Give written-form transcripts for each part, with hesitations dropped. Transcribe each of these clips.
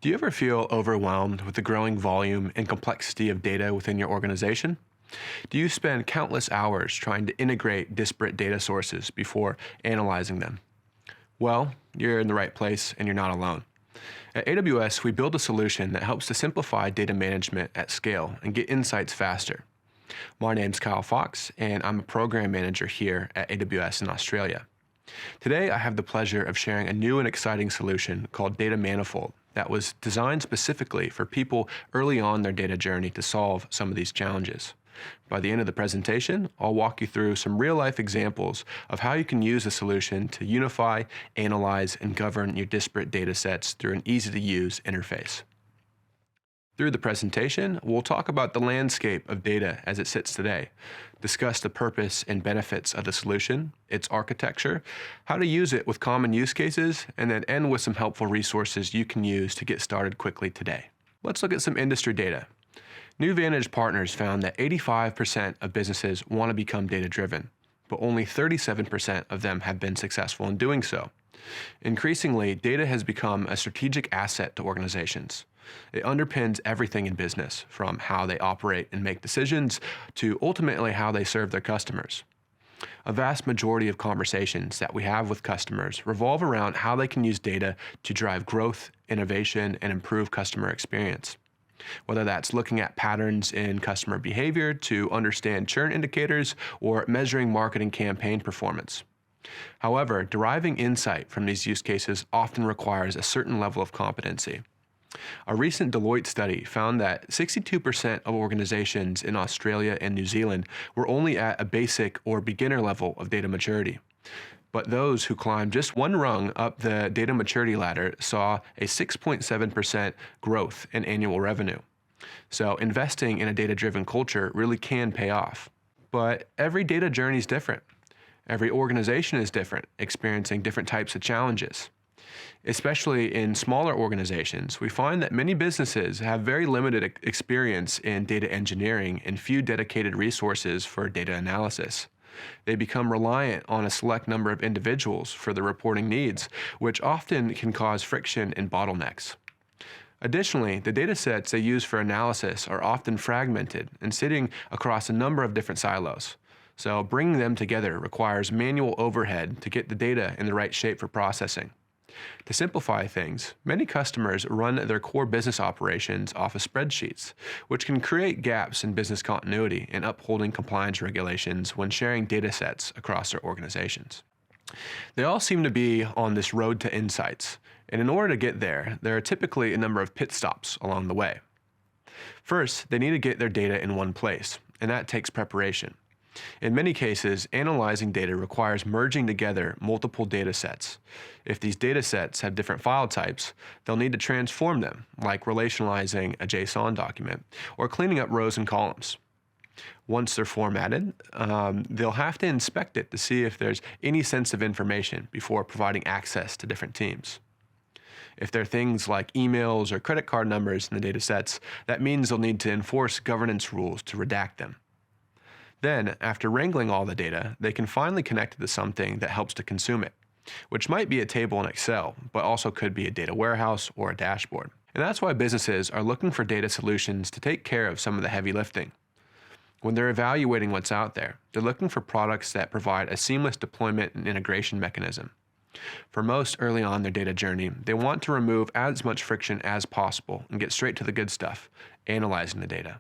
Do you ever feel overwhelmed with the growing volume and complexity of data within your organization? Do you spend countless hours trying to integrate disparate data sources before analyzing them? Well, you're in the right place and you're not alone. At AWS, we build a solution that helps to simplify data management at scale and get insights faster. My name's Kyle Fox, and I'm a program manager here at AWS in Australia. Today, I have the pleasure of sharing a new and exciting solution called Data Manifold that was designed specifically for people early on their data journey to solve some of these challenges. By the end of the presentation, I'll walk you through some real-life examples of how you can use the solution to unify, analyze, and govern your disparate data sets through an easy-to-use interface. Through the presentation, we'll talk about the landscape of data as it sits today, discuss the purpose and benefits of the solution, its architecture, how to use it with common use cases, and then end with some helpful resources you can use to get started quickly today. Let's look at some industry data. New Vantage Partners found that 85% of businesses want to become data-driven, but only 37% of them have been successful in doing so. Increasingly, data has become a strategic asset to organizations. It underpins everything in business, from how they operate and make decisions to ultimately how they serve their customers. A vast majority of conversations that we have with customers revolve around how they can use data to drive growth, innovation, and improve customer experience. Whether that's looking at patterns in customer behavior to understand churn indicators or measuring marketing campaign performance. However, deriving insight from these use cases often requires a certain level of competency. A recent Deloitte study found that 62% of organizations in Australia and New Zealand were only at a basic or beginner level of data maturity. But those who climbed just one rung up the data maturity ladder saw a 6.7% growth in annual revenue. So investing in a data-driven culture really can pay off. But every data journey is different. Every organization is different, experiencing different types of challenges. Especially in smaller organizations, we find that many businesses have very limited experience in data engineering and few dedicated resources for data analysis. They become reliant on a select number of individuals for their reporting needs, which often can cause friction and bottlenecks. Additionally, the data sets they use for analysis are often fragmented and sitting across a number of different silos. So bringing them together requires manual overhead to get the data in the right shape for processing. To simplify things, many customers run their core business operations off of spreadsheets, which can create gaps in business continuity and upholding compliance regulations when sharing data sets across their organizations. They all seem to be on this road to insights, and in order to get there are typically a number of pit stops along the way. First, they need to get their data in one place, and that takes preparation. In many cases, analyzing data requires merging together multiple data sets. If these data sets have different file types, they'll need to transform them, like relationalizing a JSON document, or cleaning up rows and columns. Once they're formatted, they'll have to inspect it to see if there's any sensitive information before providing access to different teams. If there are things like emails or credit card numbers in the data sets, that means they'll need to enforce governance rules to redact them. Then, after wrangling all the data, they can finally connect it to something that helps to consume it, which might be a table in Excel, but also could be a data warehouse or a dashboard. And that's why businesses are looking for data solutions to take care of some of the heavy lifting. When they're evaluating what's out there, they're looking for products that provide a seamless deployment and integration mechanism. For most early on in their data journey, they want to remove as much friction as possible and get straight to the good stuff, analyzing the data.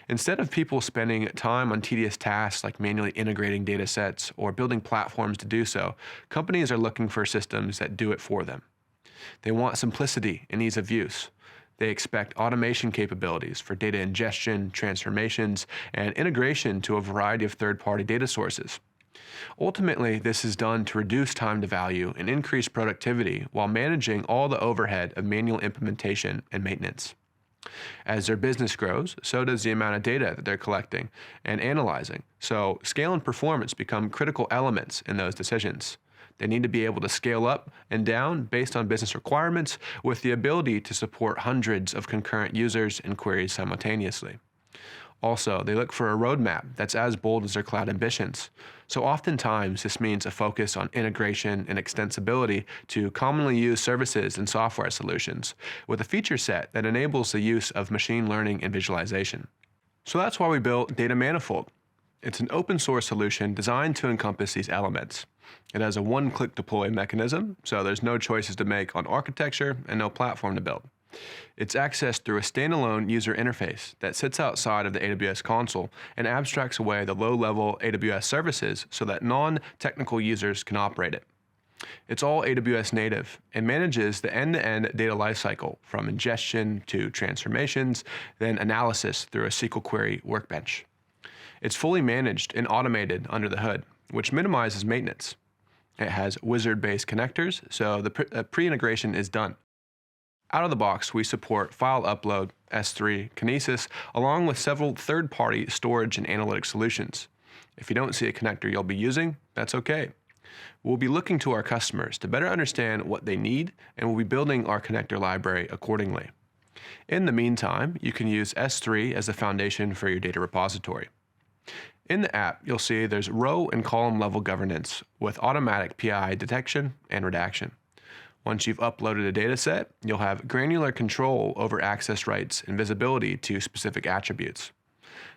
Instead of people spending time on tedious tasks like manually integrating data sets or building platforms to do so, companies are looking for systems that do it for them. They want simplicity and ease of use. They expect automation capabilities for data ingestion, transformations, and integration to a variety of third-party data sources. Ultimately, this is done to reduce time to value and increase productivity while managing all the overhead of manual implementation and maintenance. As their business grows, so does the amount of data that they're collecting and analyzing. So scale and performance become critical elements in those decisions. They need to be able to scale up and down based on business requirements with the ability to support hundreds of concurrent users and queries simultaneously. Also, they look for a roadmap that's as bold as their cloud ambitions. So oftentimes, this means a focus on integration and extensibility to commonly used services and software solutions, with a feature set that enables the use of machine learning and visualization. So that's why we built Data Manifold. It's an open source solution designed to encompass these elements. It has a one-click deploy mechanism, so there's no choices to make on architecture and no platform to build. It's accessed through a standalone user interface that sits outside of the AWS console and abstracts away the low-level AWS services so that non-technical users can operate it. It's all AWS native and manages the end-to-end data lifecycle from ingestion to transformations, then analysis through a SQL query workbench. It's fully managed and automated under the hood, which minimizes maintenance. It has wizard-based connectors, so the pre-integration is done. Out of the box, we support file upload, S3, Kinesis, along with several third-party storage and analytics solutions. If you don't see a connector you'll be using, that's okay. We'll be looking to our customers to better understand what they need, and we'll be building our connector library accordingly. In the meantime, you can use S3 as the foundation for your data repository. In the app, you'll see there's row and column level governance with automatic PII detection and redaction. Once you've uploaded a dataset, you'll have granular control over access rights and visibility to specific attributes.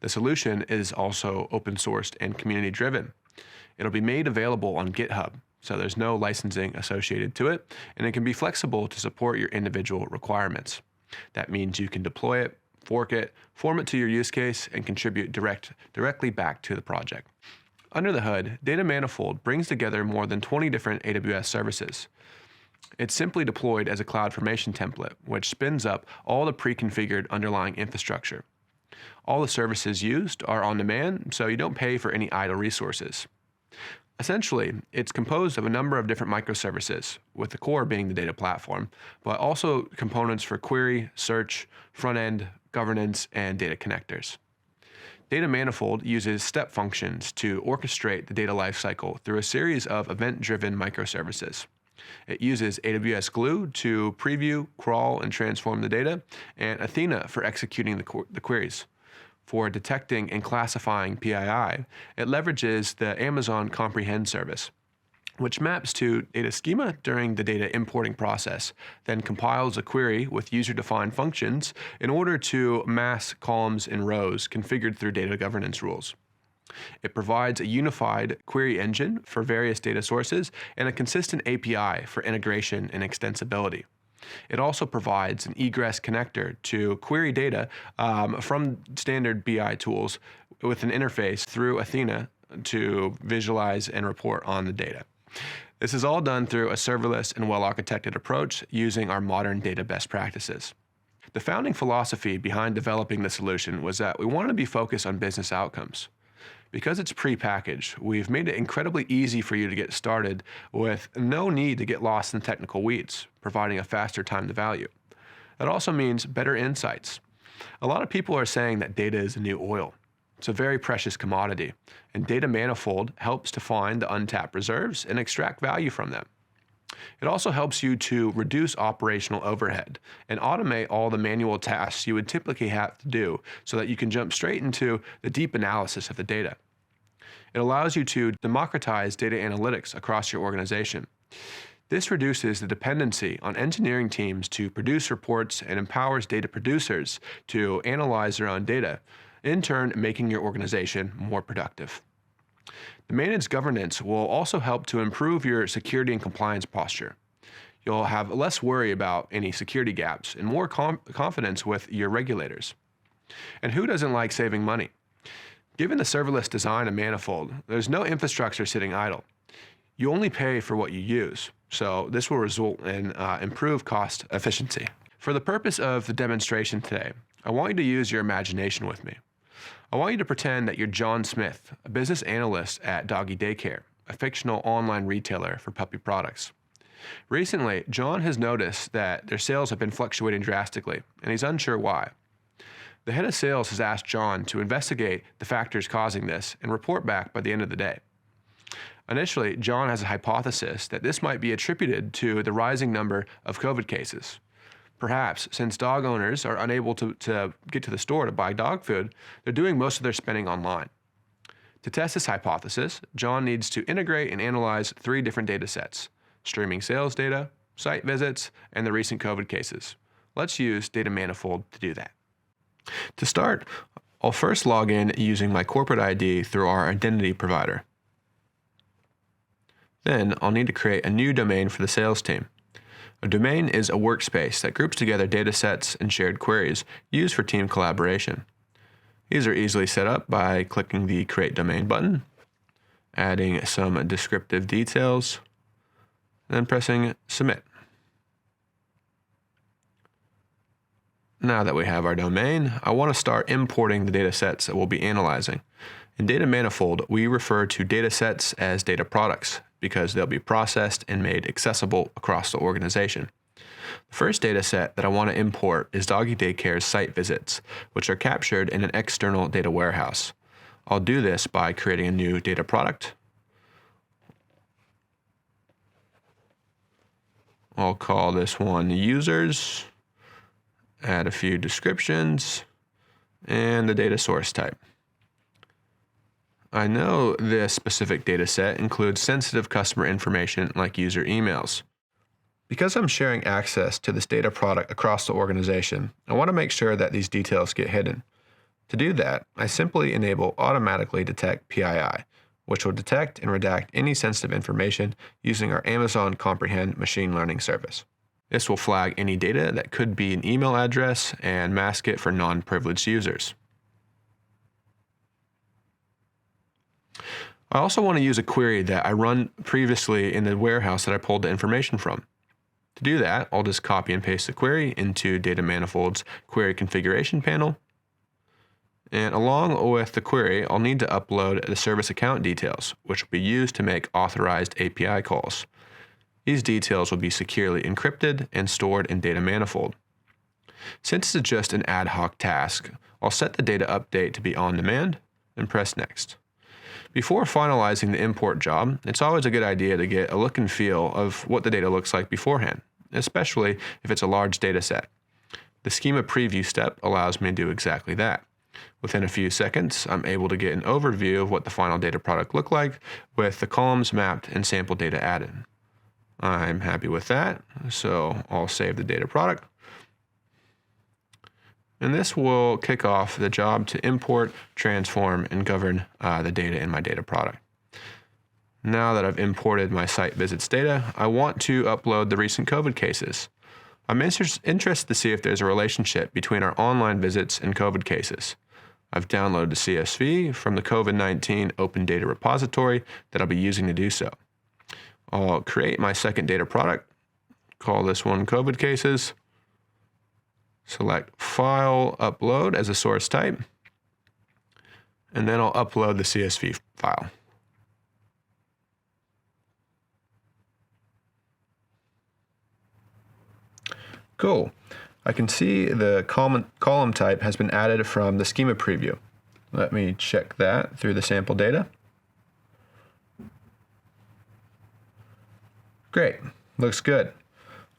The solution is also open sourced and community driven. It'll be made available on GitHub, so there's no licensing associated to it, and it can be flexible to support your individual requirements. That means you can deploy it, fork it, form it to your use case, and contribute directly back to the project. Under the hood, Data Manifold brings together more than 20 different AWS services. It's simply deployed as a CloudFormation template, which spins up all the pre-configured underlying infrastructure. All the services used are on demand, so you don't pay for any idle resources. Essentially, it's composed of a number of different microservices, with the core being the data platform, but also components for query, search, front-end, governance, and data connectors. Data Manifold uses step functions to orchestrate the data lifecycle through a series of event-driven microservices. It uses AWS Glue to preview, crawl, and transform the data, and Athena for executing the queries. For detecting and classifying PII, it leverages the Amazon Comprehend service, which maps to data schema during the data importing process, then compiles a query with user-defined functions in order to mass columns and rows configured through data governance rules. It provides a unified query engine for various data sources and a consistent API for integration and extensibility. It also provides an egress connector to query data from standard BI tools with an interface through Athena to visualize and report on the data. This is all done through a serverless and well-architected approach using our modern data best practices. The founding philosophy behind developing the solution was that we wanted to be focused on business outcomes. Because it's pre-packaged, we've made it incredibly easy for you to get started with no need to get lost in technical weeds, providing a faster time to value. That also means better insights. A lot of people are saying that data is the new oil. It's a very precious commodity, and Data Manifold helps to find the untapped reserves and extract value from them. It also helps you to reduce operational overhead and automate all the manual tasks you would typically have to do so that you can jump straight into the deep analysis of the data. It allows you to democratize data analytics across your organization. This reduces the dependency on engineering teams to produce reports and empowers data producers to analyze their own data, in turn making your organization more productive. The managed governance will also help to improve your security and compliance posture. You'll have less worry about any security gaps and more confidence with your regulators. And who doesn't like saving money? Given the serverless design of Manifold, there's no infrastructure sitting idle. You only pay for what you use, so this will result in improved cost efficiency. For the purpose of the demonstration today, I want you to use your imagination with me. I want you to pretend that you're John Smith, a business analyst at Doggy Daycare, a fictional online retailer for puppy products. Recently, John has noticed that their sales have been fluctuating drastically, and he's unsure why. The head of sales has asked John to investigate the factors causing this and report back by the end of the day. Initially, John has a hypothesis that this might be attributed to the rising number of COVID cases. Perhaps, since dog owners are unable to get to the store to buy dog food, they're doing most of their spending online. To test this hypothesis, John needs to integrate and analyze 3 different data sets: streaming sales data, site visits, and the recent COVID cases. Let's use Data Manifold to do that. To start, I'll first log in using my corporate ID through our identity provider. Then I'll need to create a new domain for the sales team. A domain is a workspace that groups together data sets and shared queries used for team collaboration. These are easily set up by clicking the Create Domain button, adding some descriptive details, then pressing Submit. Now that we have our domain, I want to start importing the data sets that we'll be analyzing. In Data Manifold, we refer to data sets as data products because they'll be processed and made accessible across the organization. The first data set that I want to import is Doggy Daycare's site visits, which are captured in an external data warehouse. I'll do this by creating a new data product. I'll call this one users, add a few descriptions, and the data source type. I know this specific data set includes sensitive customer information like user emails. Because I'm sharing access to this data product across the organization, I want to make sure that these details get hidden. To do that, I simply enable automatically detect PII, which will detect and redact any sensitive information using our Amazon Comprehend machine learning service. This will flag any data that could be an email address and mask it for non-privileged users. I also want to use a query that I run previously in the warehouse that I pulled the information from. To do that, I'll just copy and paste the query into Data Manifold's Query Configuration panel. And along with the query, I'll need to upload the service account details, which will be used to make authorized API calls. These details will be securely encrypted and stored in Data Manifold. Since it's just an ad hoc task, I'll set the data update to be on demand and press Next. Before finalizing the import job, it's always a good idea to get a look and feel of what the data looks like beforehand, especially if it's a large data set. The Schema preview step allows me to do exactly that. Within a few seconds, I'm able to get an overview of what the final data product looked like with the columns mapped and sample data added. I'm happy with that, so I'll save the data product. And this will kick off the job to import, transform, and govern the data in my data product. Now that I've imported my site visits data, I want to upload the recent COVID cases. I'm interested to see if there's a relationship between our online visits and COVID cases. I've downloaded the CSV from the COVID-19 Open Data Repository that I'll be using to do so. I'll create my second data product, call this one COVID cases, select File, Upload as a source type, and then I'll upload the CSV file. Cool. I can see the column type has been added from the Schema preview. Let me check that through the sample data. Great, looks good.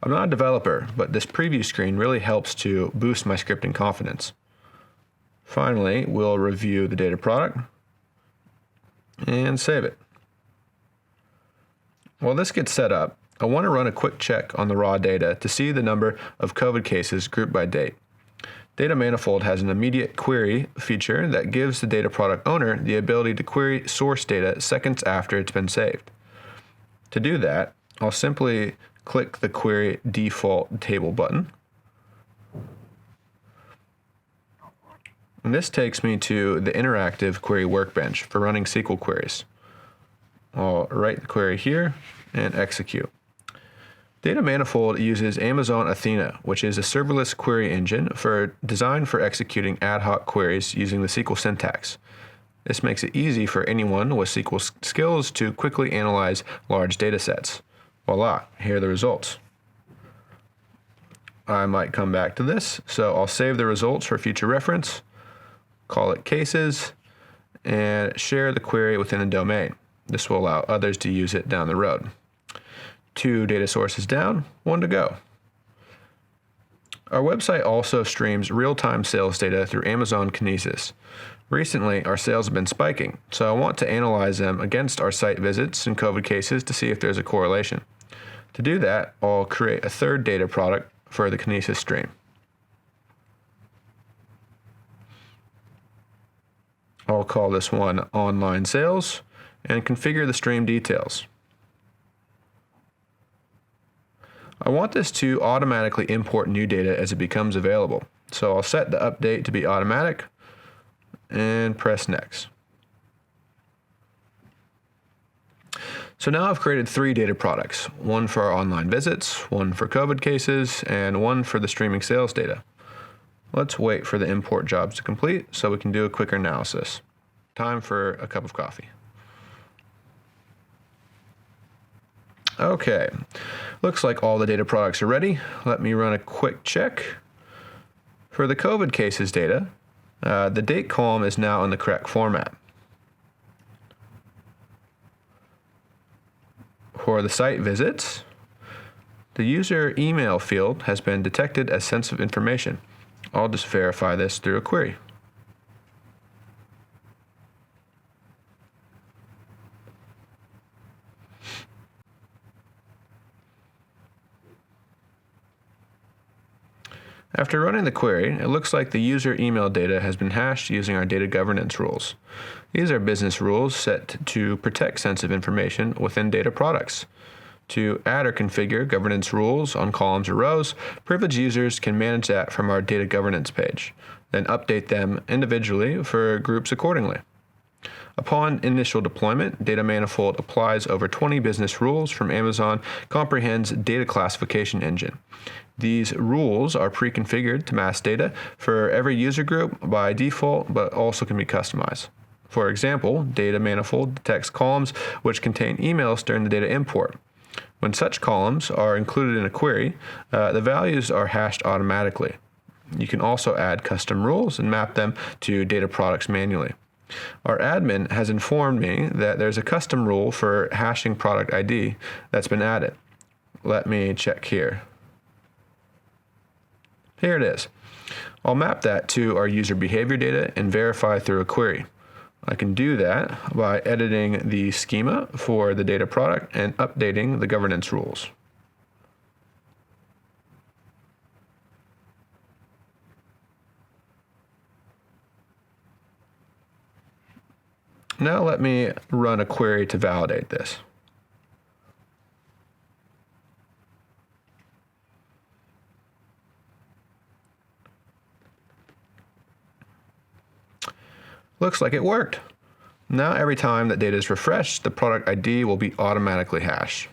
I'm not a developer, but this preview screen really helps to boost my scripting confidence. Finally, we'll review the data product and save it. While this gets set up, I want to run a quick check on the raw data to see the number of COVID cases grouped by date. Data Manifold has an immediate query feature that gives the data product owner the ability to query source data seconds after it's been saved. To do that, I'll simply click the Query Default Table button. And this takes me to the interactive query workbench for running SQL queries. I'll write the query here and execute. Data Manifold uses Amazon Athena, which is a serverless query engine designed for executing ad hoc queries using the SQL syntax. This makes it easy for anyone with SQL skills to quickly analyze large data sets. Voila, here are the results. I might come back to this, so I'll save the results for future reference, call it cases, and share the query within a domain. This will allow others to use it down the road. 2 data sources down, 1 to go. Our website also streams real-time sales data through Amazon Kinesis. Recently, our sales have been spiking, so I want to analyze them against our site visits and COVID cases to see if there's a correlation. To do that, I'll create a third data product for the Kinesis stream. I'll call this one Online Sales and configure the stream details. I want this to automatically import new data as it becomes available. So I'll set the update to be automatic and press next. So now I've created 3 data products, one for our online visits, one for COVID cases, and one for the streaming sales data. Let's wait for the import jobs to complete so we can do a quicker analysis. Time for a cup of coffee. Okay, looks like all the data products are ready. Let me run a quick check. For the COVID cases data, the date column is now in the correct format. For the site visits, the user email field has been detected as sensitive information. I'll just verify this through a query. After running the query, it looks like the user email data has been hashed using our data governance rules. These are business rules set to protect sensitive information within data products. To add or configure governance rules on columns or rows, privileged users can manage that from our data governance page, then update them individually for groups accordingly. Upon initial deployment, Data Manifold applies over 20 business rules from Amazon Comprehends data classification engine. These rules are pre-configured to mask data for every user group by default, but also can be customized. For example, Data Manifold detects columns which contain emails during the data import. When such columns are included in a query, the values are hashed automatically. You can also add custom rules and map them to data products manually. Our admin has informed me that there's a custom rule for hashing product ID that's been added. Let me check here. Here it is. I'll map that to our user behavior data and verify through a query. I can do that by editing the schema for the data product and updating the governance rules. Now let me run a query to validate this. Looks like it worked. Now every time that data is refreshed, the product ID will be automatically hashed.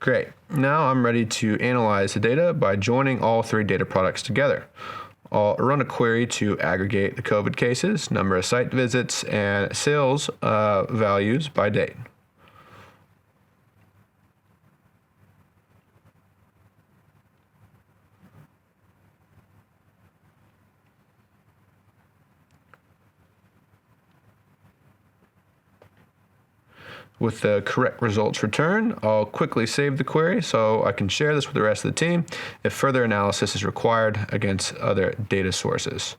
Great. Now I'm ready to analyze the data by joining all 3 data products together. I'll run a query to aggregate the COVID cases, number of site visits, and sales values by date. With the correct results returned, I'll quickly save the query so I can share this with the rest of the team if further analysis is required against other data sources.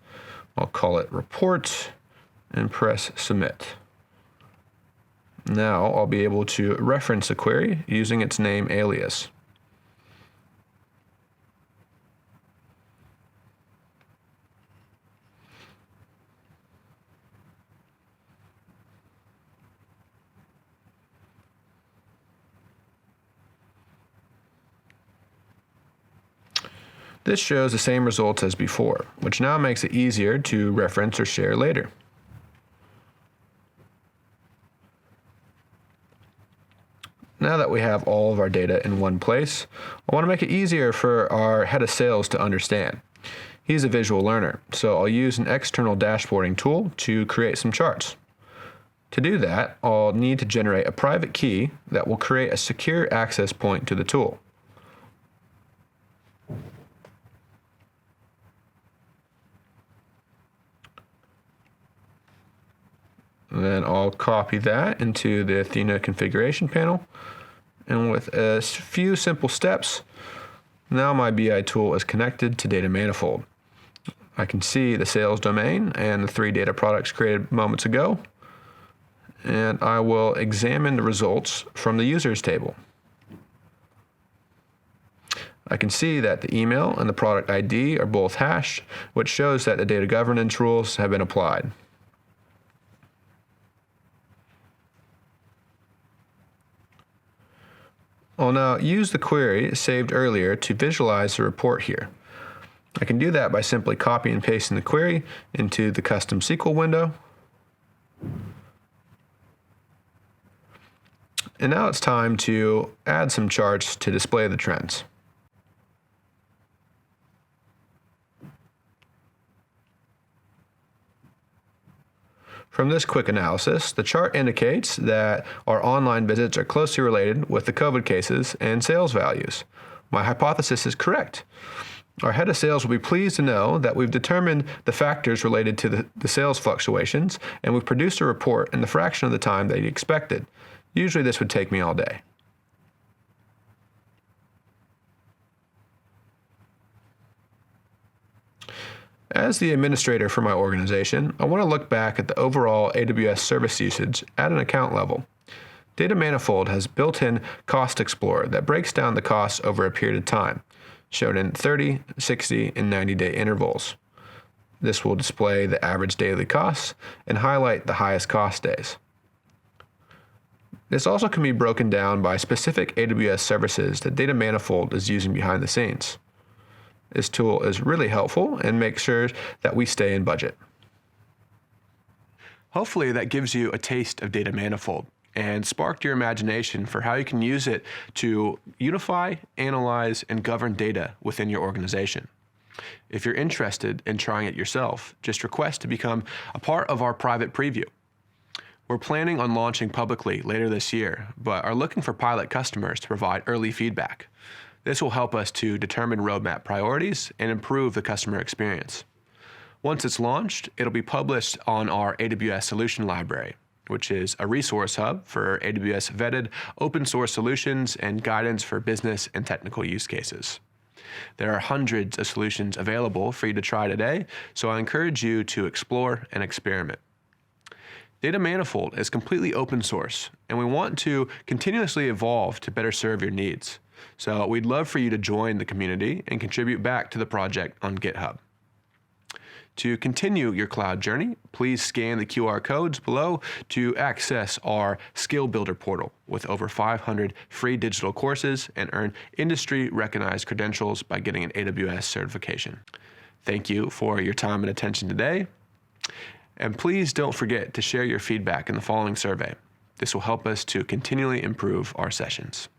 I'll call it report and press submit. Now I'll be able to reference the query using its name alias. This shows the same results as before, which now makes it easier to reference or share later. Now that we have all of our data in one place, I want to make it easier for our head of sales to understand. He's a visual learner, so I'll use an external dashboarding tool to create some charts. To do that, I'll need to generate a private key that will create a secure access point to the tool. Then I'll copy that into the Athena configuration panel. And with a few simple steps, Now my BI tool is connected to Data Manifold. I can see the sales domain and the 3 data products created moments ago, and I will examine the results from the users table. I can see that the email and the product ID are both hashed, which shows that the data governance rules have been applied. I'll now use the query saved earlier to visualize the report here. I can do that by simply copying and pasting the query into the custom SQL window. And now it's time to add some charts to display the trends. From this quick analysis, the chart indicates that our online visits are closely related with the COVID cases and sales values. My hypothesis is correct. Our head of sales will be pleased to know that we've determined the factors related to the sales fluctuations, and we've produced a report in the fraction of the time that he expected. Usually this would take me all day. As the administrator for my organization, I want to look back at the overall AWS service usage at an account level. Data Manifold has built-in Cost Explorer that breaks down the costs over a period of time, shown in 30, 60, and 90-day intervals. This will display the average daily costs and highlight the highest cost days. This also can be broken down by specific AWS services that Data Manifold is using behind the scenes. This tool is really helpful and makes sure that we stay in budget. Hopefully that gives you a taste of Data Manifold and sparked your imagination for how you can use it to unify, analyze, and govern data within your organization. If you're interested in trying it yourself, just request to become a part of our private preview. We're planning on launching publicly later this year, but are looking for pilot customers to provide early feedback. This will help us to determine roadmap priorities and improve the customer experience. Once it's launched, it'll be published on our AWS Solution Library, which is a resource hub for AWS vetted open source solutions and guidance for business and technical use cases. There are hundreds of solutions available for you to try today, so I encourage you to explore and experiment. Data Manifold is completely open source, and we want to continuously evolve to better serve your needs. So we'd love for you to join the community and contribute back to the project on GitHub. To continue your cloud journey, please scan the QR codes below to access our Skill Builder portal with over 500 free digital courses and earn industry-recognized credentials by getting an AWS certification. Thank you for your time and attention today. And please don't forget to share your feedback in the following survey. This will help us to continually improve our sessions.